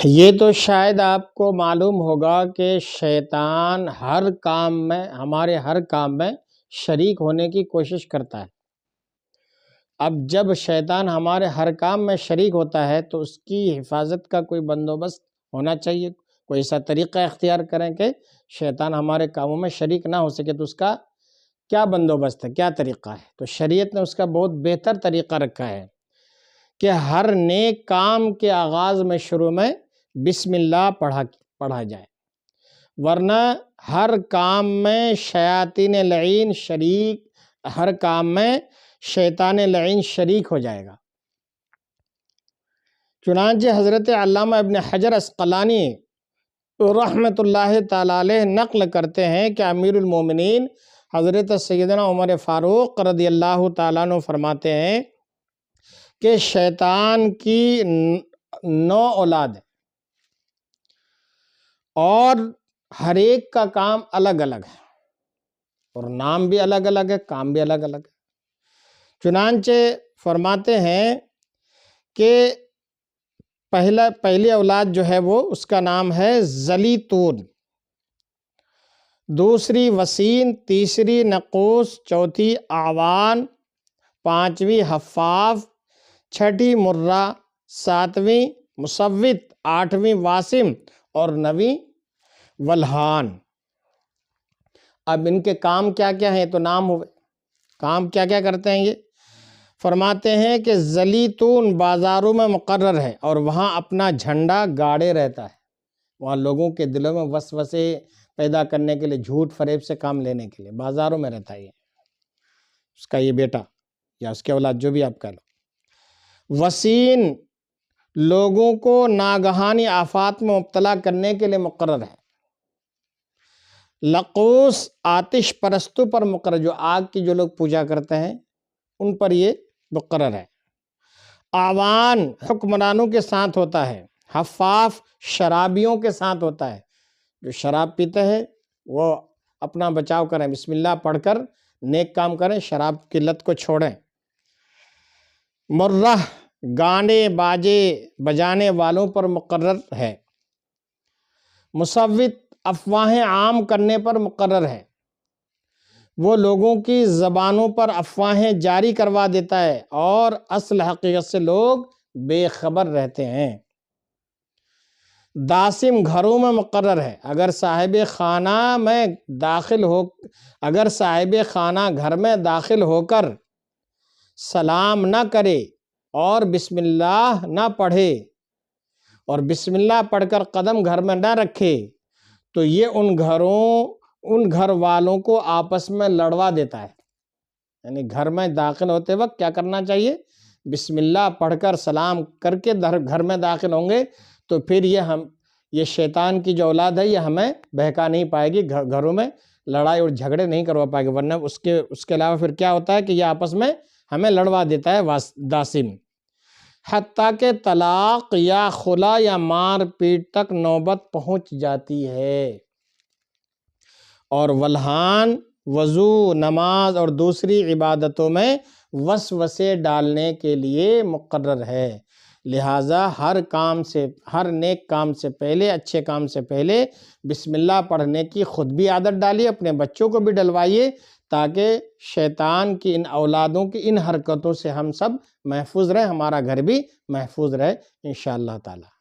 یہ تو شاید آپ کو معلوم ہوگا کہ شیطان ہر کام میں ہمارے ہر کام میں شریک ہونے کی کوشش کرتا ہے۔ اب جب شیطان ہمارے ہر کام میں شریک ہوتا ہے تو اس کی حفاظت کا کوئی بندوبست ہونا چاہیے، کوئی ایسا طریقہ اختیار کریں کہ شیطان ہمارے کاموں میں شریک نہ ہو سکے۔ تو اس کا کیا بندوبست ہے، کیا طریقہ ہے؟ تو شریعت نے اس کا بہت بہتر طریقہ رکھا ہے کہ ہر نیک کام کے آغاز میں شروع میں بسم اللہ پڑھا جائے، ورنہ ہر کام میں شیاطین لعین شریک، ہر کام میں شیطان لعین شریک ہو جائے گا۔ چنانچہ حضرت علامہ ابن حجر عسقلانی رحمۃ اللہ تعالی علیہ نقل کرتے ہیں کہ امیر المومنین حضرت سیدنا عمر فاروق رضی اللہ تعالیٰ عنہ فرماتے ہیں کہ شیطان کی 9 اولاد ہے اور ہر ایک کا کام الگ الگ ہے، اور نام بھی الگ الگ ہے، کام بھی الگ الگ ہے۔ چنانچہ فرماتے ہیں کہ پہلی اولاد جو ہے وہ اس کا نام ہے زلیتون، دوسری وسین، تیسری نقوس، چوتھی اعوان، پانچویں حفاف، چھٹی مرہ، ساتویں مصوت، آٹھویں واسم اور 9ویں ولہان۔ اب ان کے کام کیا کیا ہیں؟ تو نام ہوئے، کام کیا کیا کرتے ہیں یہ؟ فرماتے ہیں کہ زلیتون بازاروں میں مقرر ہے اور وہاں اپنا جھنڈا گاڑے رہتا ہے، وہاں لوگوں کے دلوں میں وسوسے پیدا کرنے کے لیے، جھوٹ فریب سے کام لینے کے لیے بازاروں میں رہتا ہے یہ، اس کا یہ بیٹا یا اس کے اولاد جو بھی آپ کہہ لو۔ وسین لوگوں کو ناگہانی آفات میں مبتلا کرنے کے لیے مقرر ہے۔ لقوس آتش پرستوں پر مقرر، جو آگ کی جو لوگ پوجا کرتے ہیں ان پر یہ مقرر ہے۔ اعوان حکمرانوں کے ساتھ ہوتا ہے۔ حفاف شرابیوں کے ساتھ ہوتا ہے، جو شراب پیتے ہیں وہ اپنا بچاؤ کریں، بسم اللہ پڑھ کر نیک کام کریں، شراب کی لت کو چھوڑیں۔ مرہ گانے باجے بجانے والوں پر مقرر ہے۔ مصوت افواہیں عام کرنے پر مقرر ہے، وہ لوگوں کی زبانوں پر افواہیں جاری کروا دیتا ہے اور اصل حقیقت سے لوگ بے خبر رہتے ہیں۔ داسم گھروں میں مقرر ہے، اگر صاحب خانہ گھر میں داخل ہو کر سلام نہ کرے اور بسم اللہ نہ پڑھے اور بسم اللہ پڑھ کر قدم گھر میں نہ رکھے تو یہ ان گھر والوں کو آپس میں لڑوا دیتا ہے۔ یعنی گھر میں داخل ہوتے وقت کیا کرنا چاہیے؟ بسم اللہ پڑھ کر سلام کر کے گھر میں داخل ہوں گے تو پھر یہ شیطان کی جو اولاد ہے یہ ہمیں بہکا نہیں پائے گی، گھروں میں لڑائی اور جھگڑے نہیں کروا پائے گی، ورنہ اس کے علاوہ پھر کیا ہوتا ہے کہ یہ آپس میں ہمیں لڑوا دیتا ہے داسم۔ حتیٰ کہ طلاق یا خلا یا مار پیٹ تک نوبت پہنچ جاتی ہے۔ اور ولہان وضو، نماز اور دوسری عبادتوں میں وسوسے ڈالنے کے لیے مقرر ہے، لہٰذا ہر نیک کام سے پہلے، اچھے کام سے پہلے بسم اللہ پڑھنے کی خود بھی عادت ڈالیے، اپنے بچوں کو بھی ڈلوائیے، تاکہ شیطان کی ان اولادوں کی ان حرکتوں سے ہم سب محفوظ رہیں، ہمارا گھر بھی محفوظ رہے انشاءاللہ تعالی۔